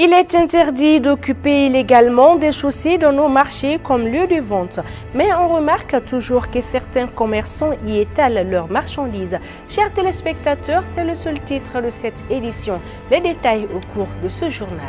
Il est interdit d'occuper illégalement des chaussées dans nos marchés comme lieu de vente. Mais on remarque toujours que certains commerçants y étalent leurs marchandises. Chers téléspectateurs, c'est le seul titre de cette édition. Les détails au cours de ce journal.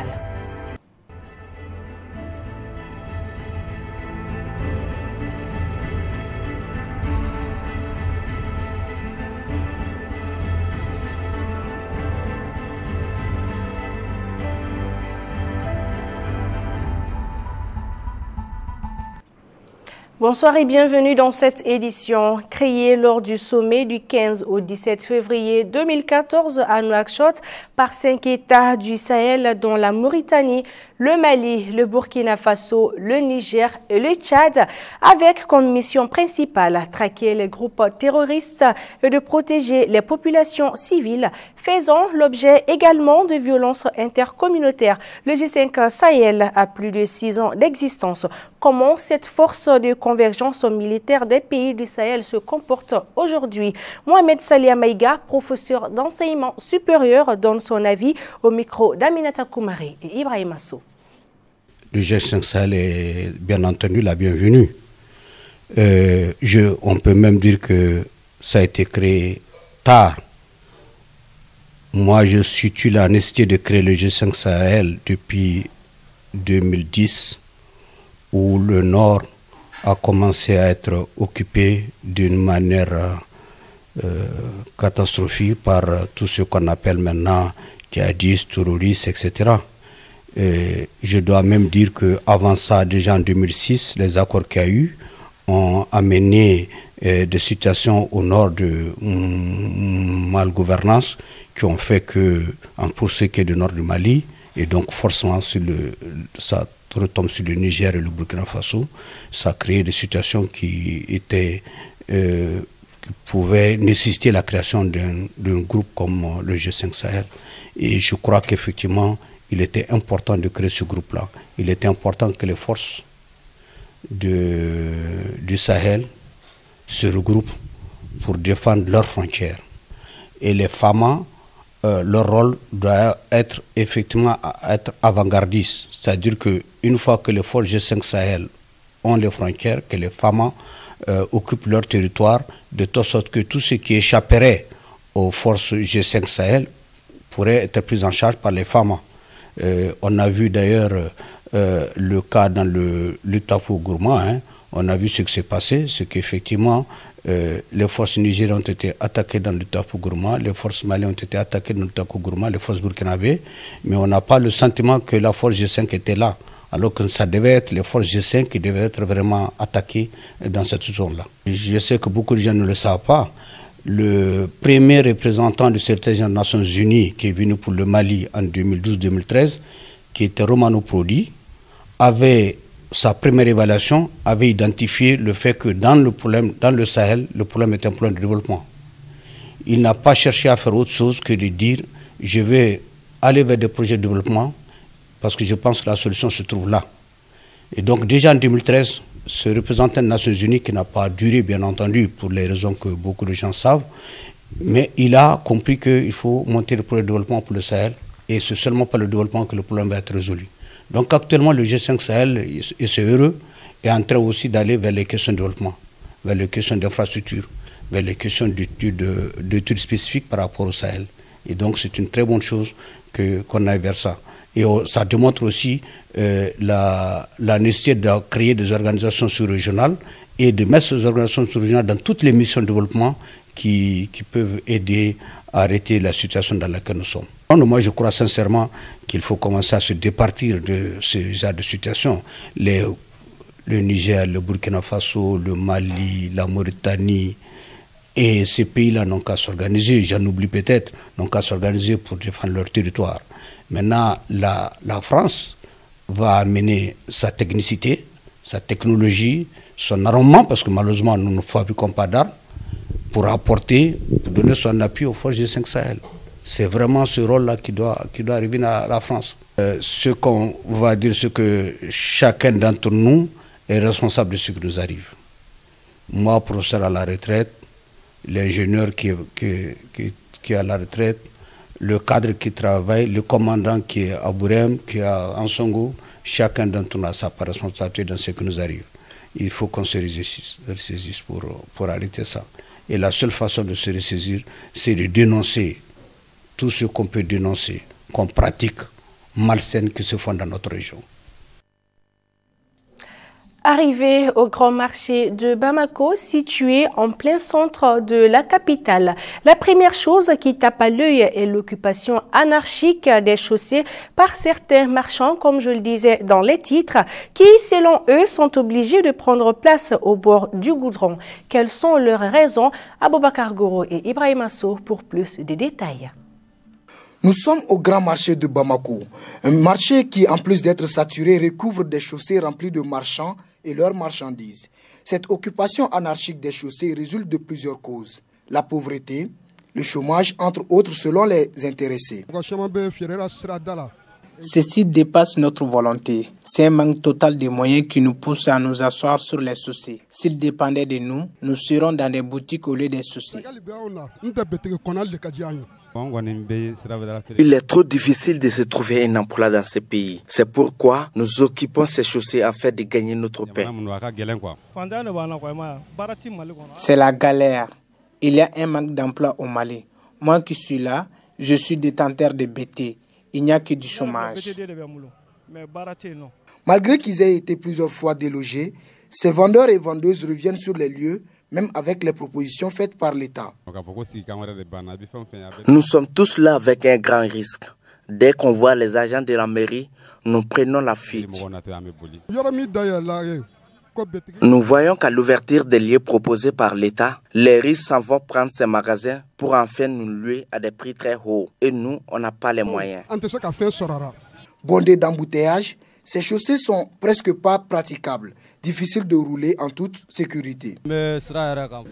Bonsoir et bienvenue dans cette édition. Créée lors du sommet du 15 au 17 février 2014 à Nouakchott par 5 États du Sahel dont la Mauritanie, le Mali, le Burkina Faso, le Niger et le Tchad, avec comme mission principale traquer les groupes terroristes et de protéger les populations civiles, faisant l'objet également de violences intercommunautaires. Le G5 Sahel a plus de 6 ans d'existence. Comment cette force de convergence militaire des pays du Sahel se comporte aujourd'hui? Mohamed Salia Maïga, professeur d'enseignement supérieur, donne son avis au micro d'Aminata Koumari et Ibrahim Assou. Le G5 Sahel est bien entendu la bienvenue. On peut même dire que ça a été créé tard. Moi, je situe la nécessité de créer le G5 Sahel depuis 2010, où le Nord a commencé à être occupé d'une manière catastrophique par tout ce qu'on appelle maintenant djihadistes, terroristes, etc. Et je dois même dire qu'avant ça, déjà en 2006, les accords qu'il y a eu ont amené des situations au nord de malgouvernance qui ont fait que, pour ce qui est du nord du Mali, et donc forcément ça retombe sur le Niger et le Burkina Faso, ça a créé des situations qui pouvaient nécessiter la création d'un groupe comme le G5 Sahel. Et je crois qu'effectivement, il était important de créer ce groupe-là. Il était important que les forces du Sahel se regroupent pour défendre leurs frontières. Et les FAMA, leur rôle doit être effectivement être avant-gardiste. C'est-à-dire qu'une fois que les forces G5 Sahel ont les frontières, que les FAMA occupent leur territoire, de telle sorte que tout ce qui échapperait aux forces G5 Sahel pourrait être pris en charge par les FAMA. On a vu d'ailleurs le cas dans le Tapo-Gourma, hein. On a vu ce qui s'est passé, c'est qu'effectivement les forces nigériennes ont été attaquées dans le Tapo-Gourma, les forces maliennes ont été attaquées dans le Tapo-Gourma, les forces burkinabées, mais on n'a pas le sentiment que la force G5 était là, alors que ça devait être les forces G5 qui devaient être vraiment attaquées dans cette zone-là. Je sais que beaucoup de gens ne le savent pas. Le premier représentant du secrétaire général des Nations Unies qui est venu pour le Mali en 2012-2013, qui était Romano Prodi, avait sa première évaluation, avait identifié le fait que dans le Sahel, le problème est un problème de développement. Il n'a pas cherché à faire autre chose que de dire je vais aller vers des projets de développement parce que je pense que la solution se trouve là. Et donc déjà en 2013, ce représentant des Nations Unies, qui n'a pas duré bien entendu pour les raisons que beaucoup de gens savent, mais il a compris qu'il faut monter le projet de développement pour le Sahel et c'est seulement par le développement que le problème va être résolu. Donc actuellement le G5 Sahel, et c'est heureux, est en train aussi d'aller vers les questions de développement, vers les questions d'infrastructure, vers les questions d'études spécifiques par rapport au Sahel. Et donc c'est une très bonne chose qu'on aille vers ça. Et ça démontre aussi la nécessité de créer des organisations sous-régionales et de mettre ces organisations sous-régionales dans toutes les missions de développement qui peuvent aider à arrêter la situation dans laquelle nous sommes. Moi, je crois sincèrement qu'il faut commencer à se départir de ce genre de situation. Le Niger, le Burkina Faso, le Mali, la Mauritanie, et ces pays-là n'ont qu'à s'organiser, j'en oublie peut-être, n'ont qu'à s'organiser pour défendre leur territoire. Maintenant, la France va amener sa technicité, sa technologie, son armement, parce que malheureusement, nous ne fabriquons pas d'armes, pour apporter, pour donner son appui aux forces G5 Sahel. C'est vraiment ce rôle-là qui doit arriver à la France. Ce qu'on va dire, c'est que chacun d'entre nous est responsable de ce qui nous arrive. Moi, professeur à la retraite, l'ingénieur qui est à la retraite, le cadre qui travaille, le commandant qui est à Bourem, qui est à Ansongo, chacun d'entre nous a sa part de responsabilité dans ce qui nous arrive. Il faut qu'on se ressaisisse pour arrêter ça. Et la seule façon de se ressaisir, c'est de dénoncer tout ce qu'on peut dénoncer comme pratique malsaine qui se font dans notre région. Arrivé au grand marché de Bamako, situé en plein centre de la capitale, la première chose qui tape à l'œil est l'occupation anarchique des chaussées par certains marchands, comme je le disais dans les titres, qui, selon eux, sont obligés de prendre place au bord du goudron. Quelles sont leurs raisons? Aboubakar Goro et Ibrahim Asso pour plus de détails. Nous sommes au grand marché de Bamako, un marché qui, en plus d'être saturé, recouvre des chaussées remplies de marchands et leurs marchandises. Cette occupation anarchique des chaussées résulte de plusieurs causes. La pauvreté, le chômage, entre autres, selon les intéressés. Ceci dépasse notre volonté. C'est un manque total de moyens qui nous pousse à nous asseoir sur les chaussées. S'il dépendait de nous, nous serions dans des boutiques au lieu des chaussées. Il est trop difficile de se trouver un emploi dans ce pays. C'est pourquoi nous occupons ces chaussées afin de gagner notre pain. C'est la galère. Il y a un manque d'emploi au Mali. Moi qui suis là, je suis détenteur de BT. Il n'y a que du chômage. Malgré qu'ils aient été plusieurs fois délogés, ces vendeurs et vendeuses reviennent sur les lieux, même avec les propositions faites par l'État. Nous sommes tous là avec un grand risque. Dès qu'on voit les agents de la mairie, nous prenons la fuite. Nous voyons qu'à l'ouverture des lieux proposés par l'État, les riches s'en vont prendre ces magasins pour enfin nous louer à des prix très hauts. Et nous, on n'a pas les moyens. Bondés d'embouteillages, ces chaussées sont presque pas praticables. Difficile de rouler en toute sécurité.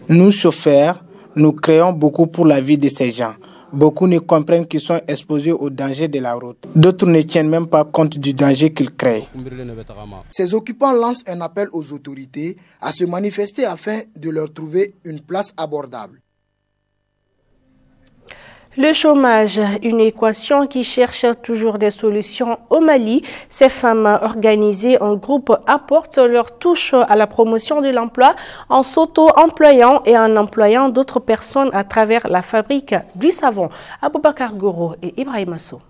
Nous, chauffeurs, nous créons beaucoup pour la vie de ces gens. Beaucoup ne comprennent qu'ils sont exposés au danger de la route. D'autres ne tiennent même pas compte du danger qu'ils créent. Ces occupants lancent un appel aux autorités à se manifester afin de leur trouver une place abordable. Le chômage, une équation qui cherche toujours des solutions au Mali. Ces femmes organisées en groupe apportent leur touche à la promotion de l'emploi en s'auto-employant et en employant d'autres personnes à travers la fabrique du savon. Aboubakar Goro et Ibrahim Asso.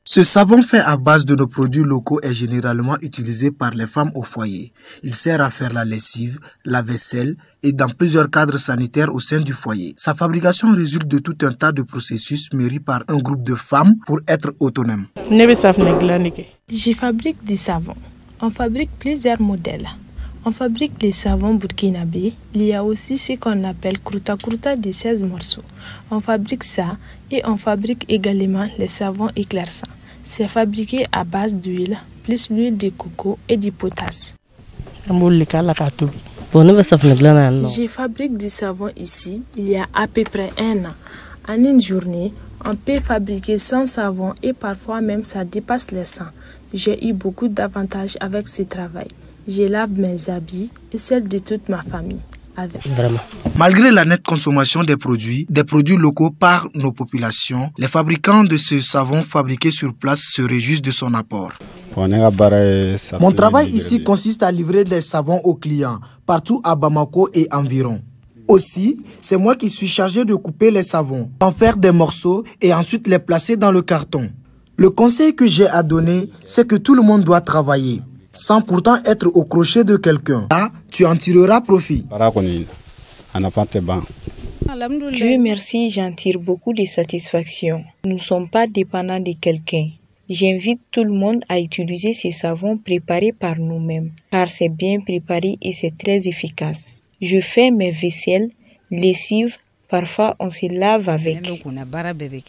Ce savon fait à base de nos produits locaux est généralement utilisé par les femmes au foyer. Il sert à faire la lessive, la vaisselle et dans plusieurs cadres sanitaires au sein du foyer. Sa fabrication résulte de tout un tas de processus menés par un groupe de femmes pour être autonomes. Je fabrique du savon. On fabrique plusieurs modèles. On fabrique les savons burkinabé. Il y a aussi ce qu'on appelle kruta kruta de 16 morceaux. On fabrique ça et on fabrique également les savons éclaircissants. C'est fabriqué à base d'huile, plus l'huile de coco et du potasse. Je fabrique du savon ici il y a à peu près un an. En une journée, on peut fabriquer 100 savons et parfois même ça dépasse les 100. J'ai eu beaucoup d'avantages avec ce travail. Je lave mes habits et celles de toute ma famille. Malgré la nette consommation des produits locaux par nos populations, les fabricants de ce savon fabriqué sur place se réjouissent de son apport. Mon travail ici consiste à livrer des savons aux clients, partout à Bamako et environ. Aussi, c'est moi qui suis chargé de couper les savons, en faire des morceaux et ensuite les placer dans le carton. Le conseil que j'ai à donner, c'est que tout le monde doit travailler, sans pourtant être au crochet de quelqu'un. Là, tu en tireras profit. Dieu merci, j'en tire beaucoup de satisfaction. Nous ne sommes pas dépendants de quelqu'un. J'invite tout le monde à utiliser ces savons préparés par nous-mêmes, car c'est bien préparé et c'est très efficace. Je fais mes vaisselles, lessives, parfois on se lave avec.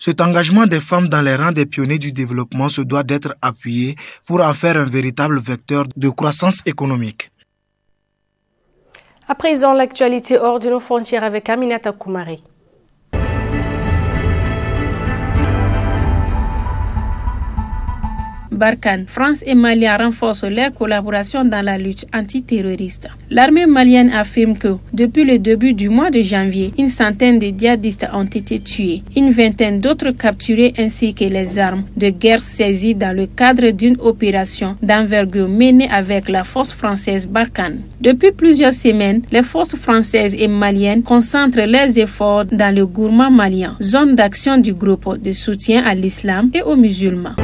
Cet engagement des femmes dans les rangs des pionniers du développement se doit d'être appuyé pour en faire un véritable vecteur de croissance économique. À présent, l'actualité hors de nos frontières avec Aminata Koumari. Barkhane, France et Mali renforcent leur collaboration dans la lutte antiterroriste. L'armée malienne affirme que, depuis le début du mois de janvier, une centaine de djihadistes ont été tués, une vingtaine d'autres capturés ainsi que les armes de guerre saisies dans le cadre d'une opération d'envergure menée avec la force française Barkhane. Depuis plusieurs semaines, les forces françaises et maliennes concentrent leurs efforts dans le Gourma malien, zone d'action du groupe de soutien à l'islam et aux musulmans.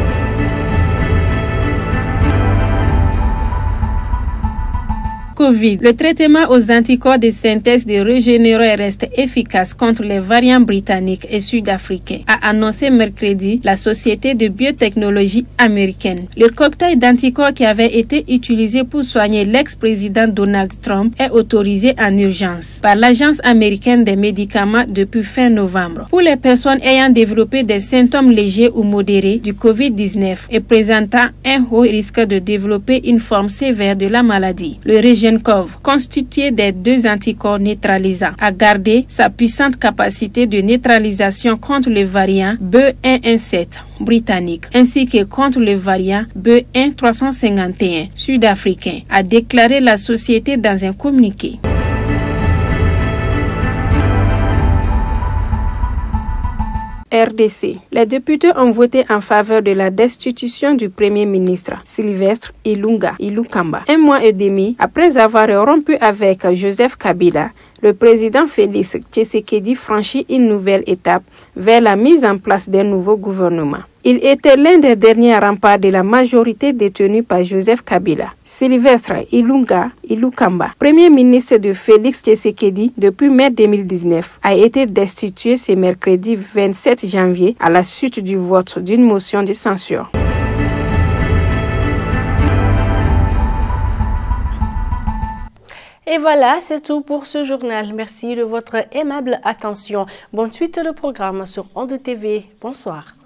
Covid. Le traitement aux anticorps de synthèse de Regeneron reste efficace contre les variants britanniques et sud-africains, a annoncé mercredi la société de biotechnologie américaine. Le cocktail d'anticorps qui avait été utilisé pour soigner l'ex-président Donald Trump est autorisé en urgence par l'Agence américaine des médicaments depuis fin novembre. Pour les personnes ayant développé des symptômes légers ou modérés du COVID-19 et présentant un haut risque de développer une forme sévère de la maladie, le Regencov, constitué des deux anticorps neutralisants, a gardé sa puissante capacité de neutralisation contre le variant B117 britannique, ainsi que contre le variant B1351 sud-africain, a déclaré la société dans un communiqué. RDC. Les députés ont voté en faveur de la destitution du Premier ministre Sylvestre Ilunga, un mois et demi après avoir rompu avec Joseph Kabila. Le président Félix Tshisekedi franchit une nouvelle étape vers la mise en place d'un nouveau gouvernement. Il était l'un des derniers remparts de la majorité détenue par Joseph Kabila. Sylvestre Ilunga, premier ministre de Félix Tshisekedi depuis mai 2019, a été destitué ce mercredi 27 janvier à la suite du vote d'une motion de censure. Et voilà, c'est tout pour ce journal. Merci de votre aimable attention. Bonne suite de programme sur Onde TV. Bonsoir.